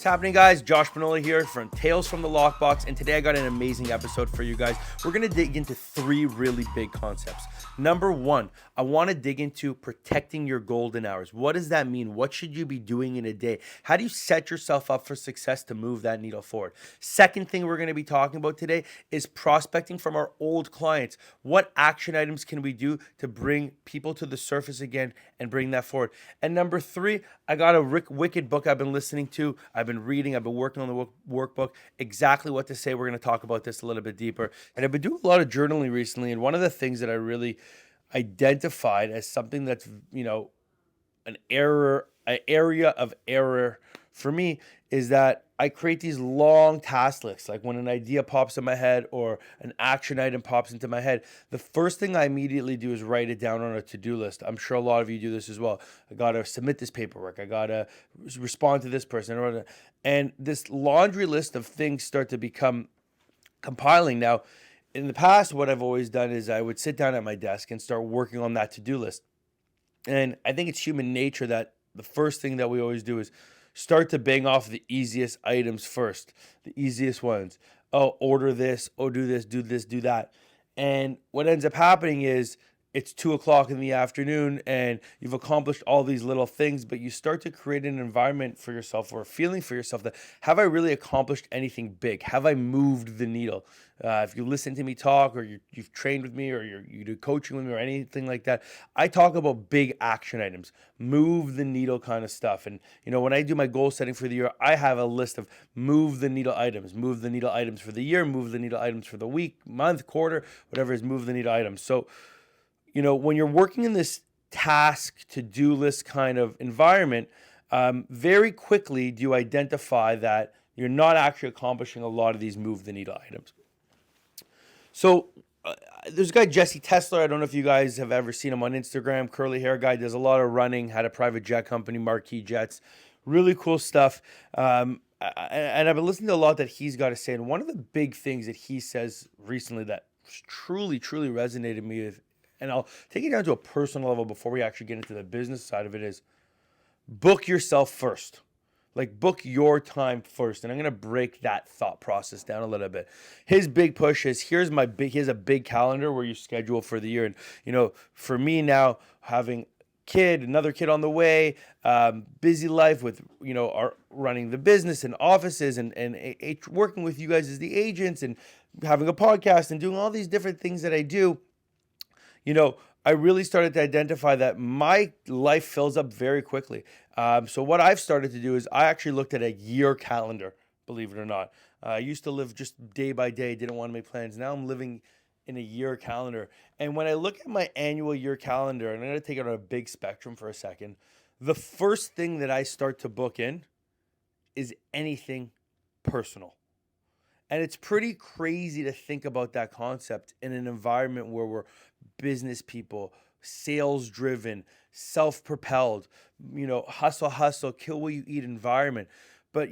What's happening, guys? Josh Benoliel here from Tales From The Lockbox, and today I got an amazing episode for you guys. We're going to dig into three really big concepts. Number one, I want to dig into protecting your golden hours. What does that mean? What should you be doing in a day? How do you set yourself up for success to move that needle forward? Second thing we're going to be talking about today is prospecting from our old clients. What action items can we do to bring people to the surface again and bring that forward? And number three, I got a wicked book I've been listening to. I've been reading. I've been working on the workbook. Exactly what to say. We're going to talk about this a little bit deeper. And I've been doing a lot of journaling recently. And one of the things that I really identified as something that's, an area of error for me is that I create these long task lists. Like when an idea pops in my head or an action item pops into my head, the first thing I immediately do is write it down on a to-do list. I'm sure a lot of you do this as well. I got to submit this paperwork. I got to respond to this person. And this laundry list of things start to become compiling. Now, in the past, what I've always done is I would sit down at my desk and start working on that to-do list. And I think it's human nature that the first thing that we always do is start to bang off the easiest items first, the easiest ones. Oh, order this, do this, do that. And what ends up happening is it's 2:00 in the afternoon and you've accomplished all these little things, but you start to create an environment for yourself or a feeling for yourself that, have I really accomplished anything big? Have I moved the needle? If you listen to me talk or you've trained with me or you do coaching with me or anything like that, I talk about big action items, move the needle kind of stuff. And, when I do my goal setting for the year, I have a list of move the needle items for the year, move the needle items for the week, month, quarter, whatever is move the needle items. So, when you're working in this task to-do list kind of environment, very quickly do you identify that you're not actually accomplishing a lot of these move the needle items. So there's a guy, Jesse Tesler. I don't know if you guys have ever seen him on Instagram. Curly hair guy, does a lot of running, had a private jet company, Marquee Jets. Really cool stuff. And I've been listening to a lot that he's got to say. And one of the big things that he says recently that truly, truly resonated me with, and I'll take it down to a personal level before we actually get into the business side of it, is book yourself first. Like, book your time first. And I'm going to break that thought process down a little bit. His big push is, he has a big calendar where you schedule for the year. And, for me now, having another kid on the way, busy life with, running the business and offices and working with you guys as the agents and having a podcast and doing all these different things that I do, I really started to identify that my life fills up very quickly. So what I've started to do is I actually looked at a year calendar, believe it or not. I used to live just day by day, didn't want to make plans. Now I'm living in a year calendar. And when I look at my annual year calendar, and I'm going to take it on a big spectrum for a second, the first thing that I start to book in is anything personal. And it's pretty crazy to think about that concept in an environment where we're business people, sales driven, self-propelled, hustle, kill what you eat environment. But,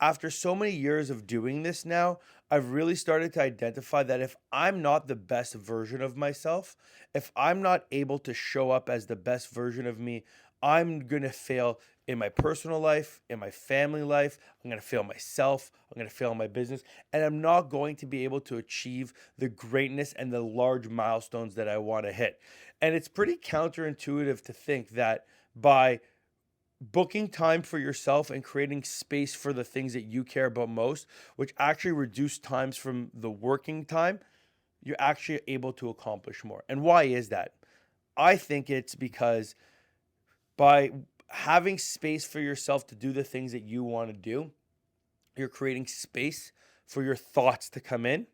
after so many years of doing this now, I've really started to identify that if I'm not the best version of myself, if I'm not able to show up as the best version of me, I'm going to fail in my personal life, in my family life. I'm going to fail myself. I'm going to fail in my business. And I'm not going to be able to achieve the greatness and the large milestones that I want to hit. And it's pretty counterintuitive to think that by booking time for yourself and creating space for the things that you care about most, which actually reduce times from the working time, you're actually able to accomplish more. And why is that? I think it's because by having space for yourself to do the things that you want to do, you're creating space for your thoughts to come in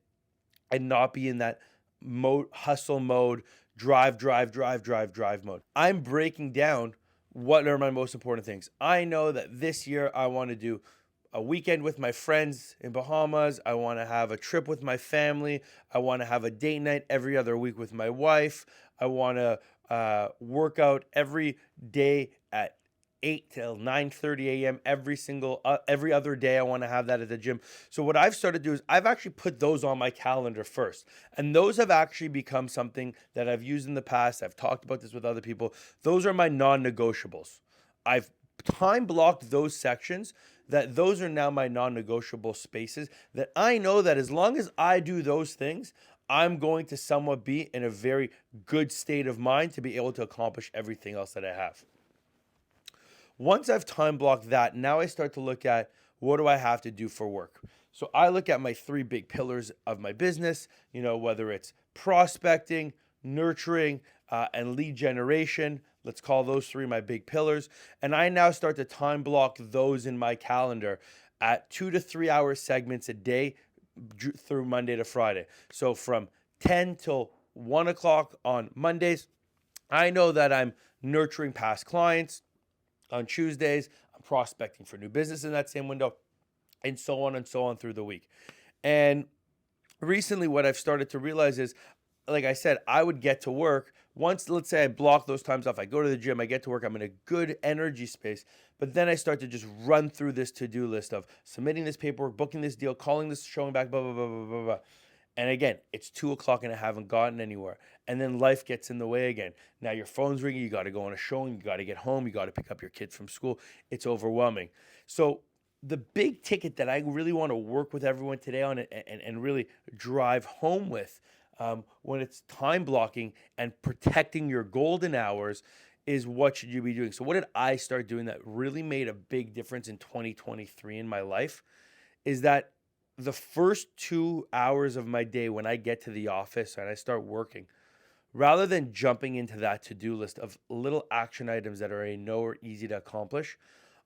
and not be in that hustle mode, drive mode. I'm breaking down what are my most important things. I know that this year I want to do a weekend with my friends in Bahamas. I want to have a trip with my family. I want to have a date night every other week with my wife. I want to work out every day at 8 till 9:30 a.m. every other day. I want to have that at the gym. So what I've started to do is I've actually put those on my calendar first. And those have actually become something that I've used in the past. I've talked about this with other people. Those are my non-negotiables. I've time blocked those sections that those are now my non-negotiable spaces, that I know that as long as I do those things, I'm going to somewhat be in a very good state of mind to be able to accomplish everything else that I have. Once I've time blocked that, now I start to look at what do I have to do for work. So I look at my three big pillars of my business, whether it's prospecting, nurturing, and lead generation. Let's call those three my big pillars. And I now start to time block those in my calendar at 2 to 3 hour segments a day through Monday to Friday. So from 10 till 1 o'clock on Mondays, I know that I'm nurturing past clients. On Tuesdays, I'm prospecting for new business in that same window, and so on through the week. And recently, what I've started to realize is, like I said, I would get to work once, let's say I block those times off. I go to the gym, I get to work, I'm in a good energy space, but then I start to just run through this to-do list of submitting this paperwork, booking this deal, calling this, showing back, blah, blah, blah, blah, blah, blah. And again, it's 2 o'clock and I haven't gotten anywhere. And then life gets in the way again. Now your phone's ringing, you got to go on a showing, you got to get home, you got to pick up your kids from school. It's overwhelming. So the big ticket that I really want to work with everyone today on and really drive home with when it's time blocking and protecting your golden hours is what should you be doing. So what did I start doing that really made a big difference in 2023 in my life is that the first 2 hours of my day when I get to the office and I start working, rather than jumping into that to-do list of little action items that are a no or easy to accomplish,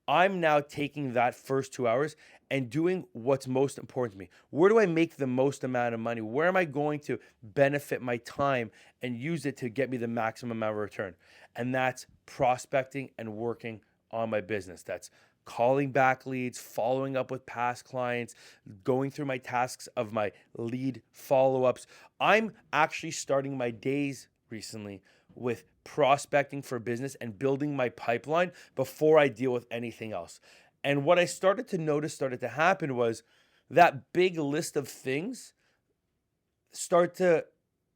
I'm now taking that first 2 hours and doing what's most important to me. Where do I make the most amount of money? Where am I going to benefit my time and use it to get me the maximum amount of return? And that's prospecting and working on my business. That's calling back leads, following up with past clients, going through my tasks of my lead follow-ups. I'm actually starting my days recently with prospecting for business and building my pipeline before I deal with anything else. And what I started to notice started to happen was that big list of things start to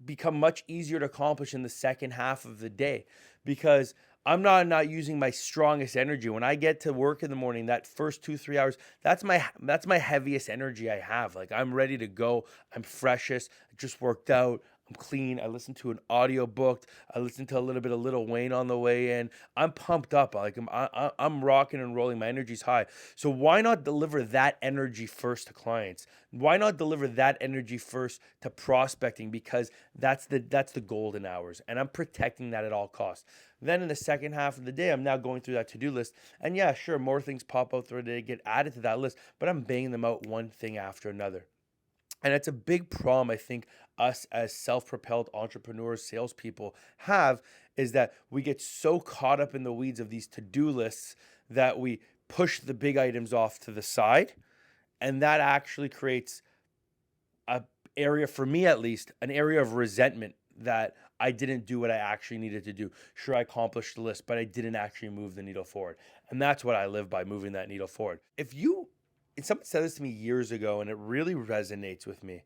become much easier to accomplish in the second half of the day because I'm not using my strongest energy. When I get to work in the morning, that first 2-3 hours, that's my heaviest energy I have. Like I'm ready to go. I'm freshest. I just worked out. I'm clean. I listened to an audio book. I listened to a little bit of Lil Wayne on the way in. I'm pumped up. Like I'm rocking and rolling. My energy's high. So why not deliver that energy first to clients? Why not deliver that energy first to prospecting? Because that's the golden hours, and I'm protecting that at all costs. Then in the second half of the day, I'm now going through that to-do list, and yeah, sure, more things pop out through the day, get added to that list, but I'm banging them out one thing after another. And it's a big problem I think us as self-propelled entrepreneurs, salespeople have, is that we get so caught up in the weeds of these to-do lists that we push the big items off to the side. And that actually creates a area, for me at least, an area of resentment that I didn't do what I actually needed to do. Sure, I accomplished the list, but I didn't actually move the needle forward. And that's what I live by, moving that needle forward. Someone said this to me years ago, and it really resonates with me.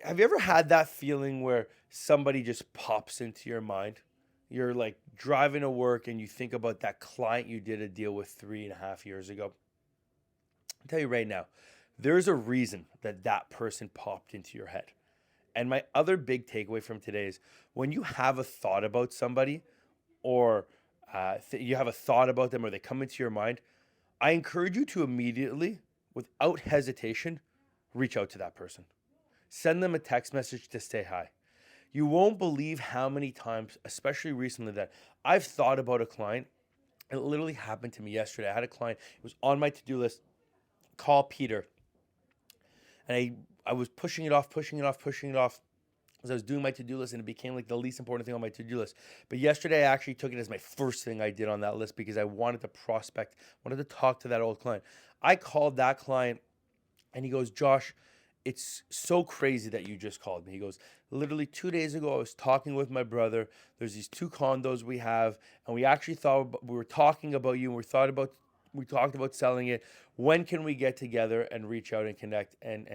Have you ever had that feeling where somebody just pops into your mind? You're like driving to work and you think about that client you did a deal with 3.5 years ago. I'll tell you right now, there's a reason that person popped into your head. And my other big takeaway from today is when you have a thought about somebody or you have a thought about them or they come into your mind, I encourage you to immediately, without hesitation, reach out to that person. Send them a text message to say hi. You won't believe how many times, especially recently, that I've thought about a client. It literally happened to me yesterday. I had a client, it was on my to-do list, call Peter. And I was pushing it off as I was doing my to-do list, and it became like the least important thing on my to-do list. But yesterday I actually took it as my first thing I did on that list because I wanted to prospect, wanted to talk to that old client. I called that client and he goes, "Josh, it's so crazy that you just called me." He goes, "Literally 2 days ago, I was talking with my brother. There's these 2 condos we have, and we actually thought we were talking about you, and we talked about selling it. When can we get together and reach out and connect and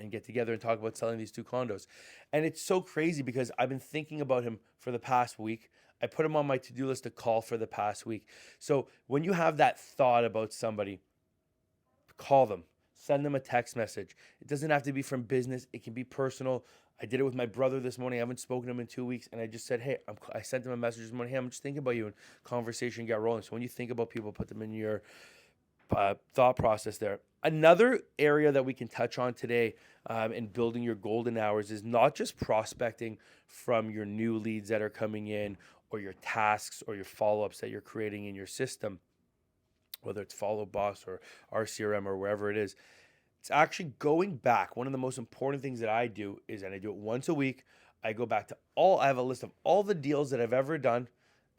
and get together and talk about selling these 2 condos. And it's so crazy because I've been thinking about him for the past week. I put him on my to-do list to call for the past week. So when you have that thought about somebody, call them, send them a text message. It doesn't have to be from business, it can be personal. I did it with my brother this morning. I haven't spoken to him in 2 weeks, and I just said, hey, I sent him a message this morning. Hey, I'm just thinking about you, and conversation got rolling. So when you think about people, put them in your thought process there. Another area that we can touch on today in building your golden hours is not just prospecting from your new leads that are coming in, or your tasks or your follow-ups that you're creating in your system, whether it's Follow Boss or RCRM or wherever it is. It's actually going back. One of the most important things that I do is, and I do it once a week, I go back to I have a list of all the deals that I've ever done,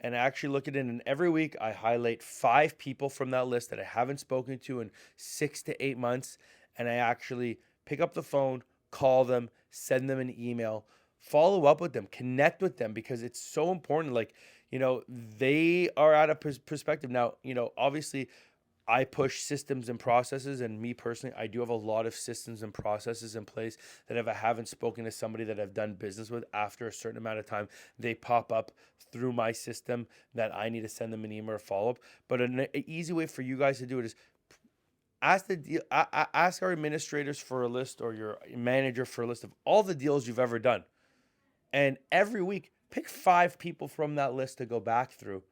and I actually look at it, and every week I highlight 5 people from that list that I haven't spoken to in 6 to 8 months, and I actually pick up the phone, call them, send them an email, follow up with them, connect with them, because it's so important. Like, they are at a perspective. Now, obviously I push systems and processes, and me personally, I do have a lot of systems and processes in place that if I haven't spoken to somebody that I've done business with after a certain amount of time, they pop up through my system that I need to send them an email or follow-up. But an easy way for you guys to do it is ask our administrators for a list, or your manager for a list of all the deals you've ever done. And every week, pick 5 people from that list to go back through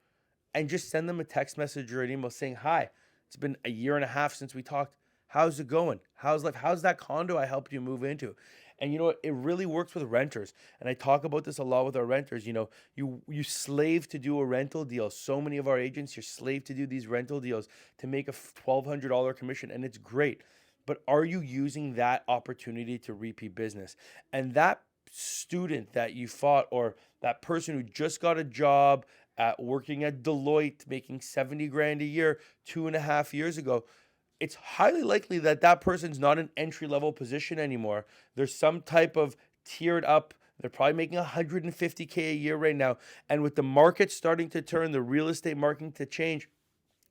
and just send them a text message or an email saying, hi, it's been a year and a half since we talked. How's it going? How's life? How's that condo I helped you move into? And you know what? It really works with renters. And I talk about this a lot with our renters. You slave to do a rental deal. So many of our agents, you're slave to do these rental deals to make a $1,200 commission. And it's great. But are you using that opportunity to repeat business? And that student that you fought, or that person who just got a job working at Deloitte making 70 grand a year 2.5 years ago, it's highly likely that that person's not an entry-level position anymore. There's some type of tiered up. They're probably making $150K a year right now. And with the market starting to turn, the real estate market to change,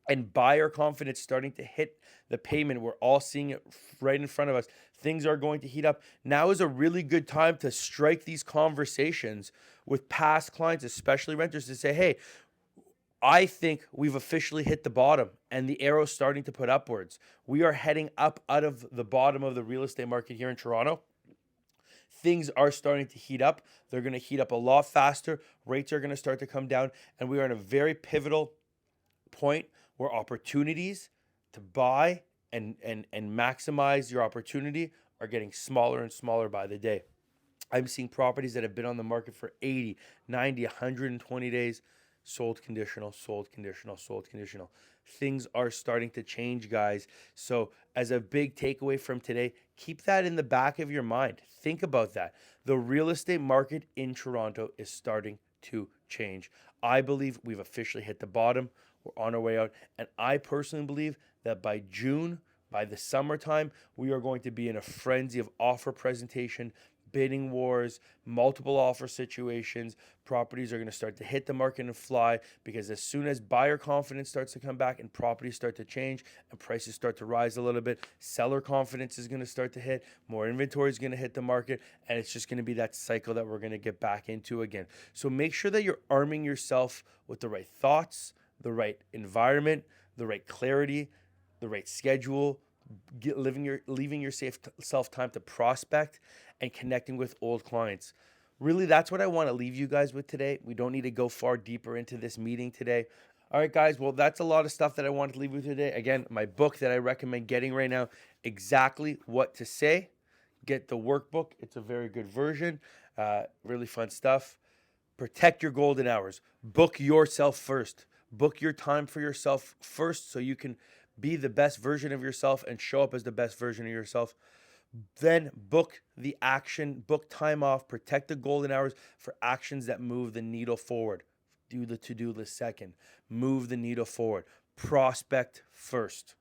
and buyer confidence starting to hit the pavement, we're all seeing it right in front of us. Things are going to heat up. Now is a really good time to strike these conversations with past clients, especially renters, to say, hey, I think we've officially hit the bottom and the arrow's starting to put upwards. We are heading up out of the bottom of the real estate market here in Toronto. Things are starting to heat up. They're going to heat up a lot faster. Rates are going to start to come down. And we are in a very pivotal point where opportunities to buy and maximize your opportunity are getting smaller and smaller by the day. I'm seeing properties that have been on the market for 80, 90, 120 days, sold conditional, sold conditional, sold conditional. Things are starting to change, guys. So as a big takeaway from today, keep that in the back of your mind. Think about that. The real estate market in Toronto is starting to change. I believe we've officially hit the bottom. We're on our way out. And I personally believe that by June, by the summertime, we are going to be in a frenzy of offer presentation, bidding wars, multiple offer situations. Properties are going to start to hit the market and fly, because as soon as buyer confidence starts to come back and properties start to change and prices start to rise a little bit, seller confidence is going to start to hit, more inventory is going to hit the market, and it's just going to be that cycle that we're going to get back into again. So make sure that you're arming yourself with the right thoughts, the right environment, the right clarity, the right schedule, leaving yourself time to prospect and connecting with old clients. Really, that's what I want to leave you guys with today. We don't need to go far deeper into this meeting today. All right, guys. Well, that's a lot of stuff that I wanted to leave with you today. Again, my book that I recommend getting right now, Exactly What to Say. Get the workbook. It's a very good version. Really fun stuff. Protect your golden hours. Book yourself first. Book your time for yourself first so you can be the best version of yourself and show up as the best version of yourself. Then book the action, book time off, protect the golden hours for actions that move the needle forward. Do the to-do list second. Move the needle forward. Prospect first.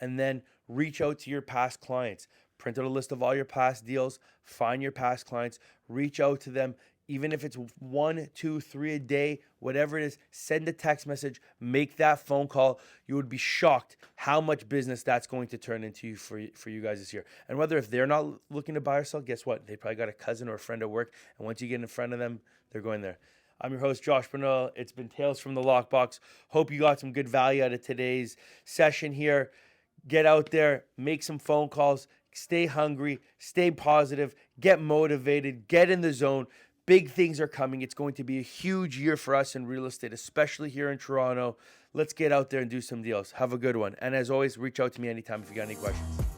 And then reach out to your past clients. Print out a list of all your past deals. Find your past clients. Reach out to them. even if it's 1, 2, 3 a day, whatever it is, send a text message, make that phone call. You would be shocked how much business that's going to turn into for you guys this year. And whether if they're not looking to buy or sell, guess what? They probably got a cousin or a friend at work. And once you get in front of them, they're going there. I'm your host, Josh Benoliel. It's been Tales from the Lockbox. Hope you got some good value out of today's session here. Get out there, make some phone calls, stay hungry, stay positive, get motivated, get in the zone. Big things are coming. It's going to be a huge year for us in real estate, especially here in Toronto. Let's get out there and do some deals. Have a good one. And as always, reach out to me anytime if you got any questions.